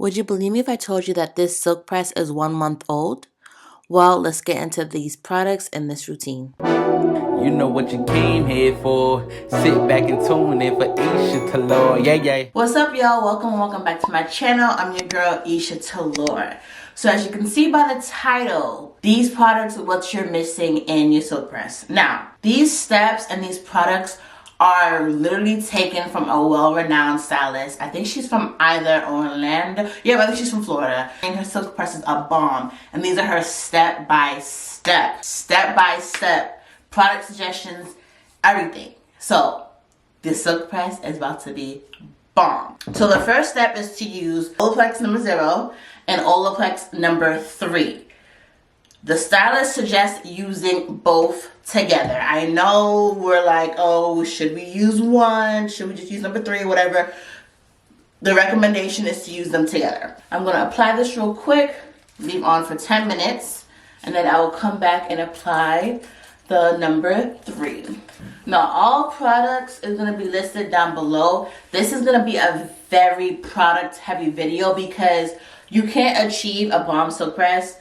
Would you believe me if I told you that this silk press is 1 month old? Well, let's get into these products and this routine. You know what you came here for. Sit back and tune in for EISHATAYLORE. Yeah. What's up, y'all? Welcome back to my channel. I'm your girl, EISHATAYLORE. So as you can see by the title, these products are what you're missing in your silk press. Now, these steps and these products are literally taken from a well-renowned stylist. I think she's from either Orlando. Yeah, I think she's from Florida. And her silk press is a bomb. And these are her step-by-step product suggestions, everything. So this silk press is about to be bomb. So the first step is to use Olaplex number 0 and Olaplex number 3. The stylist suggests using both together. I know we're like, oh, should we use one? Should we just use number 3? Whatever. The recommendation is to use them together. I'm going to apply this real quick, leave on for 10 minutes, and then I will come back and apply the number 3. Now, all products is going to be listed down below. This is going to be a very product heavy video because you can't achieve a bomb silk press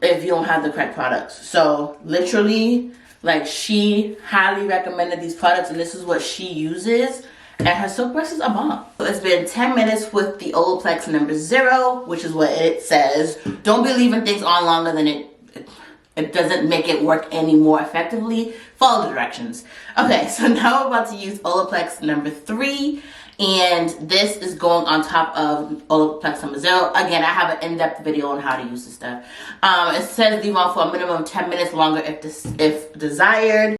if you don't have the correct products. So literally, like, she highly recommended these products and this is what she uses, and her silk press is a bomb. So it's been 10 minutes with the Olaplex number 0, which is what it says. Don't be leaving things on longer than it doesn't make it work any more effectively. Follow the directions. Okay, so now we're about to use Olaplex number 3, and this is going on top of Olaplex number 0. Again, I have an in-depth video on how to use this stuff. It says leave on for a minimum of 10 minutes longer if desired.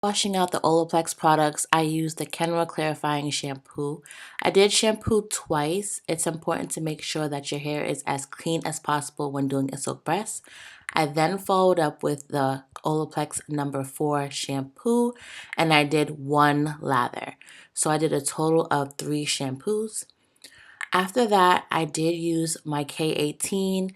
Washing out the Olaplex products, I used the Kenra Clarifying Shampoo. I did shampoo twice. It's important to make sure that your hair is as clean as possible when doing a silk press. I then followed up with the Olaplex number 4 shampoo, and I did 1 lather. So I did a total of 3 shampoos. After that, I did use my K18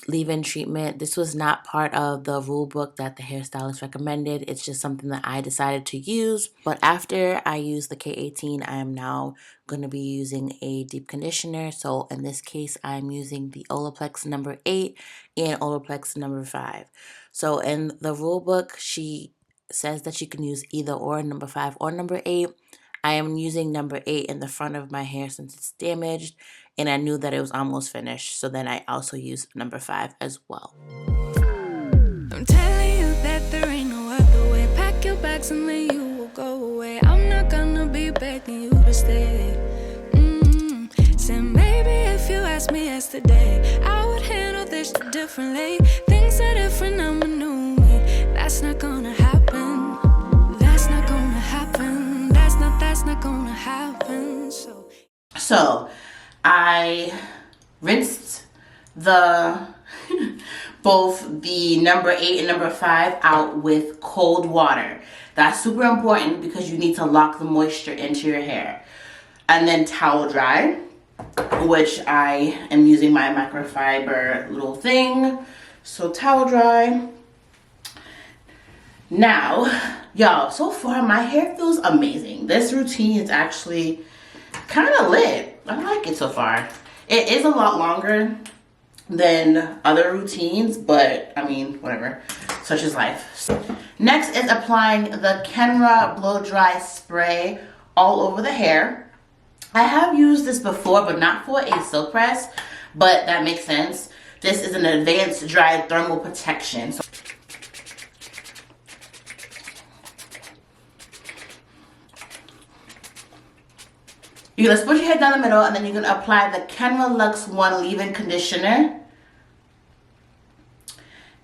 leave-in treatment. This was not part of the rule book that the hairstylist recommended. It's just something that I decided to use. But after I used the K18, I am now going to be using a deep conditioner. So in this case, I'm using the Olaplex number 8 and Olaplex number 5. So in the rule book, she says that you can use either or, number 5 or number 8. I am using number 8 in the front of my hair since it's damaged, and I knew that it was almost finished, so then I also used number 5 as well. I'm telling you that there ain't no other way. Pack your bags and then you will go away. I'm not gonna be begging you to stay. So maybe if you asked me yesterday, I would handle this differently. Things are different, I'm a new me. That's not gonna happen. That's not gonna happen. That's not gonna happen. So I rinsed the both the number 8 and number 5 out with cold water. That's super important because you need to lock the moisture into your hair. And then towel dry, which I am using my microfiber little thing. So towel dry. Now, y'all, so far my hair feels amazing. This routine is actually kind of lit. I like it so far. It is a lot longer than other routines, but I mean, whatever. Such is life. So, next is applying the Kenra Blow Dry Spray all over the hair. I have used this before, but not for a silk press, but that makes sense. This is an advanced dry thermal protection. So you're going to split your hair down the middle, and then you're going to apply the Kenra Luxe 1 leave-in conditioner.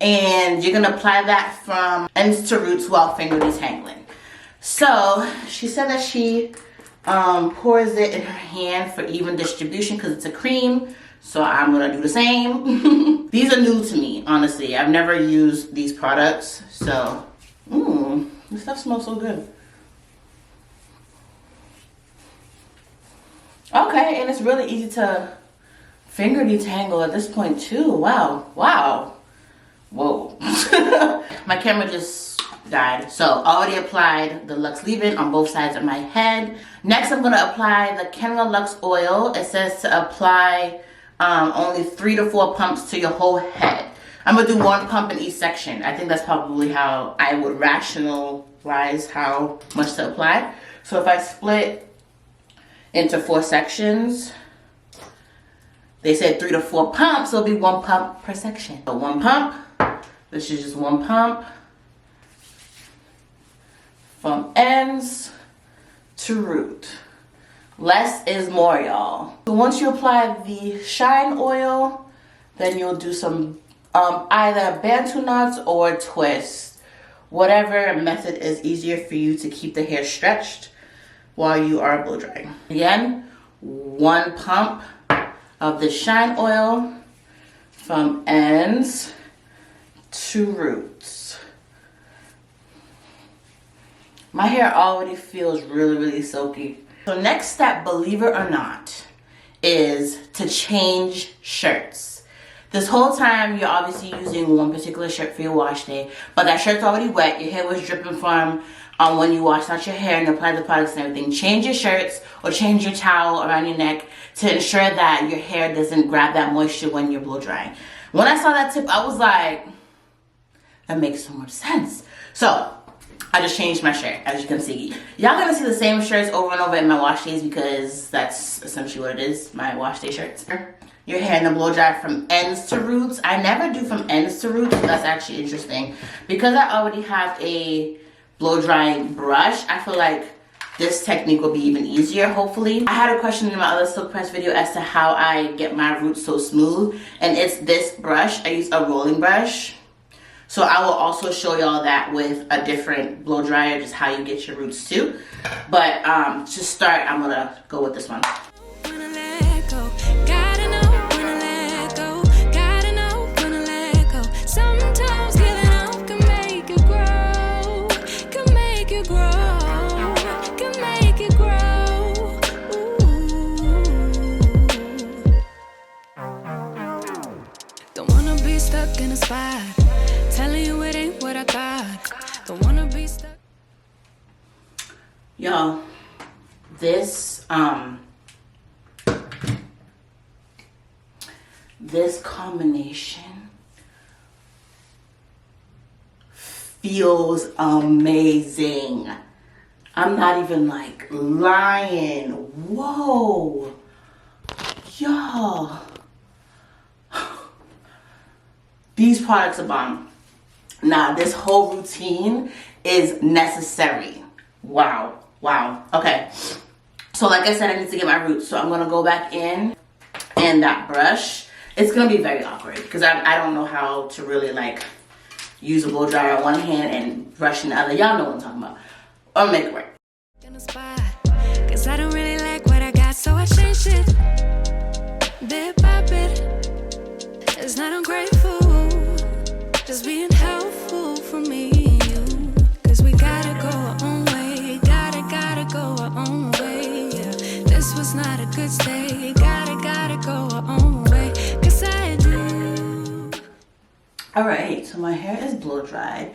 And you're going to apply that from ends to roots while finger detangling. So, she said that she pours it in her hand for even distribution because it's a cream. So, I'm going to do the same. These are new to me, honestly. I've never used these products. So, this stuff smells so good. Okay, and it's really easy to finger detangle at this point too. Wow. Whoa. My camera just died. So I already applied the Luxe leave-in on both sides of my head. Next, I'm going to apply the Kenra Luxe oil. It says to apply only 3 to 4 pumps to your whole head. I'm gonna do 1 pump in each section. I think that's probably how I would rationalize how much to apply. So if I split into 4 sections, they said 3 to 4 pumps, so it'll be 1 pump per section. So 1 pump, this is just 1 pump from ends to root. Less is more, y'all. So once you apply the shine oil, then you'll do some either bantu knots or twists. Whatever method is easier for you to keep the hair stretched while you are blow drying. Again, 1 pump of the shine oil from ends to roots. My hair already feels really silky. So next step, believe it or not, is to change shirts. This whole time you're obviously using one particular shirt for your wash day, but that shirt's already wet, your hair was dripping from when you washed out your hair and applied the products and everything. Change your shirts or change your towel around your neck to ensure that your hair doesn't grab that moisture when you're blow drying. When I saw that tip, I was like, that makes so much sense. So I just changed my shirt, as you can see. Y'all gonna see the same shirts over and over in my wash days because that's essentially what it is, my wash day shirts. Your hair in the blow dry from ends to roots. I never do from ends to roots, so that's actually interesting. Because I already have a blow drying brush, I feel like this technique will be even easier, hopefully. I had a question in my other silk press video as to how I get my roots so smooth, and it's this brush. I use a rolling brush. So I will also show y'all that with a different blow dryer, just how you get your roots too. But to start, I'm gonna go with this one. Don't wanna be stuck in a spot, telling you it ain't what I thought. Don't wanna be stuck. Y'all, this combination feels amazing. I'm not even like lying. Whoa, y'all. These products are bomb. Nah, this whole routine is necessary. Wow. Okay. So like I said, I need to get my roots. So I'm going to go back in and that brush. It's going to be very awkward because I don't know how to really like use a blow dryer on one hand and brush in the other. Y'all know what I'm talking about. I'll make it work. In a spot, 'cause I don't really like what I got, so I changed it. Bit by bit. It's not ungrateful, just being helpful for me and you. 'Cause we gotta go our own way, gotta go our own way. Yeah. This was not a good stay, gotta go our own way. 'Cause I do. Alright, so my hair is blow dried.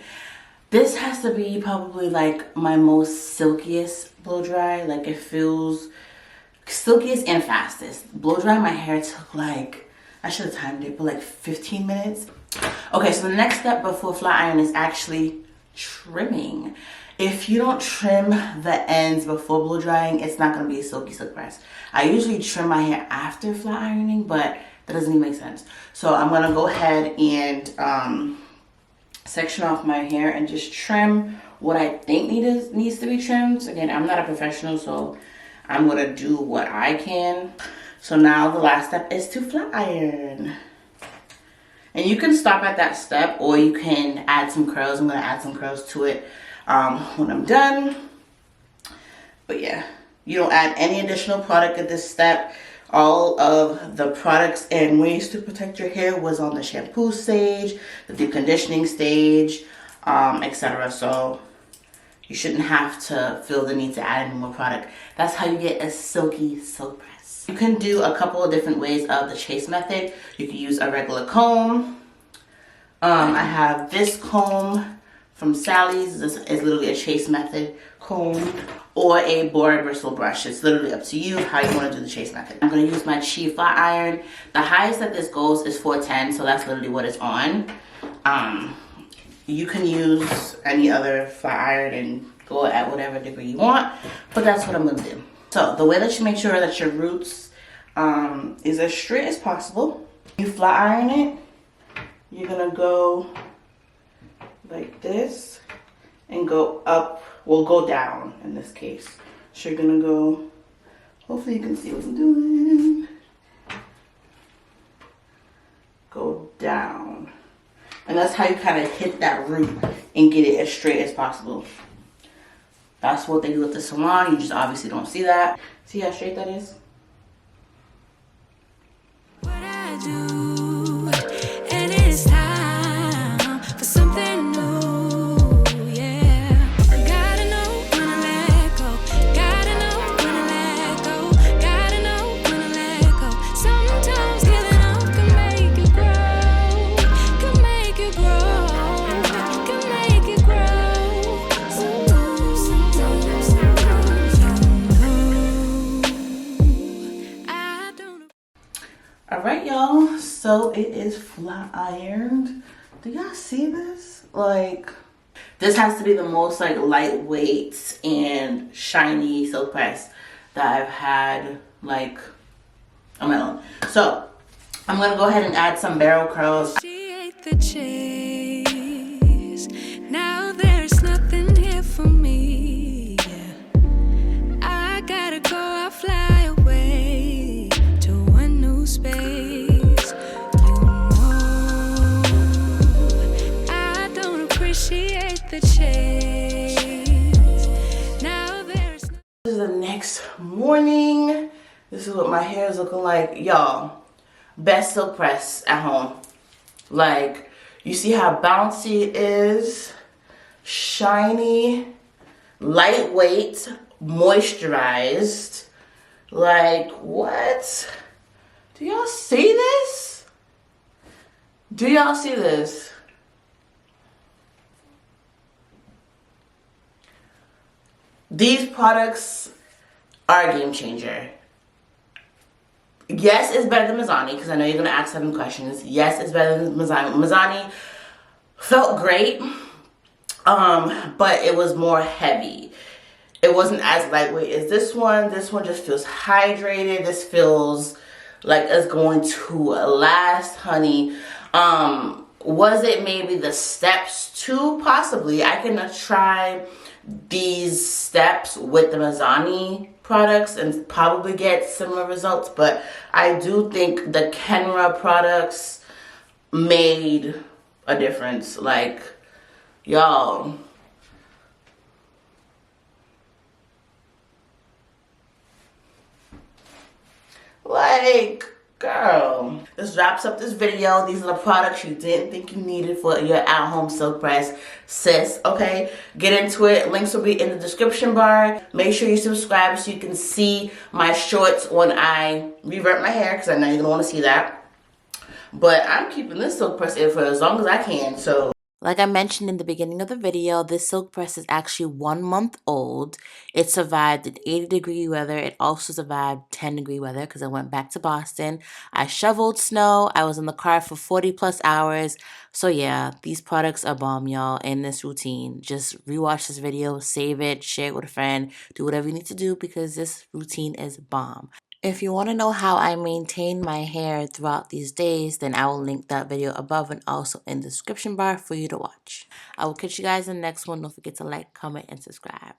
This has to be probably like my most silkiest blow dry. Like it feels silkiest and fastest. Blow dry my hair took like, I should have timed it, but like 15 minutes. Okay, so the next step before flat iron is actually trimming. If you don't trim the ends before blow drying, it's not going to be a silky silk press. I usually trim my hair after flat ironing, but that doesn't even make sense. So I'm going to go ahead and section off my hair and just trim what I think needs to be trimmed. Again, I'm not a professional, so I'm going to do what I can. So now the last step is to flat iron. And you can stop at that step or you can add some curls. I'm going to add some curls to it when I'm done. But yeah, you don't add any additional product at this step. All of the products and ways to protect your hair was on the shampoo stage, the deep conditioning stage, etc. So you shouldn't have to feel the need to add any more product. That's how you get a silky silk press. You can do a couple of different ways of the chase method. You can use a regular comb. I have this comb from Sally's. This is literally a chase method comb. or a board bristle brush. It's literally up to you how you want to do the chase method. I'm going to use my Chi flat iron. The highest that this goes is 410, so that's literally what it's on. You can use any other flat iron and go at whatever degree you want, but that's what I'm going to do. So the way that you make sure that your roots is as straight as possible, you flat iron it. You're going to go like this and go up, well, go down in this case. So you're gonna go, hopefully you can see what I'm doing. Go down. And that's how you kind of hit that root and get it as straight as possible. That's what they do at the salon. You just obviously don't see that. See how straight that is? What I do, and it's time for something new, yeah. Gotta know when to let go. Gotta know when to let go. Gotta know when to let go. Sometimes giving up can make you grow. Can make you grow. Can make you grow. Sometimes I don't. Alright, y'all, so it is flat ironed. Do y'all see this? Like, this has to be the most like lightweight and shiny silk press that I've had like on my own. So I'm gonna go ahead and add some barrel curls. She ate the chase. Now there's nothing here for me. I gotta go, I'll fly away to a new space. You know, I don't appreciate the chase. Now there's This is the next morning. This is what my hair is looking like. Y'all, best silk press at home. Like, you see how bouncy it is, shiny, lightweight, moisturized. Like, what? Do y'all see this? Do y'all see this? These products are a game changer. Yes, it's better than Mizani, because I know you're going to ask 7 questions. Yes, it's better than Mizani. Mizani felt great, but it was more heavy. It wasn't as lightweight as this one. This one just feels hydrated. This feels like it's going to last, honey. Was it maybe the steps too? Possibly. I can try these steps with the Mizani products and probably get similar results, but I do think the Kenra products made a difference. Like, y'all, like, girl, this wraps up this video. These are the products you didn't think you needed for your at-home silk press, sis. Okay, get into it. Links will be in the description bar. Make sure you subscribe so you can see my shorts when I revert my hair, because I know you're gonna want to see that. But I'm keeping this silk press in for as long as I can. So, like I mentioned in the beginning of the video, this silk press is actually 1 month old. It survived an 80-degree weather. It also survived 10-degree weather because I went back to Boston. I shoveled snow. I was in the car for 40+ hours. So yeah, these products are bomb, y'all, in this routine. Just rewatch this video, save it, share it with a friend, do whatever you need to do because this routine is bomb. If you want to know how I maintain my hair throughout these days, then I will link that video above and also in the description bar for you to watch. I will catch you guys in the next one. Don't forget to like, comment, and subscribe.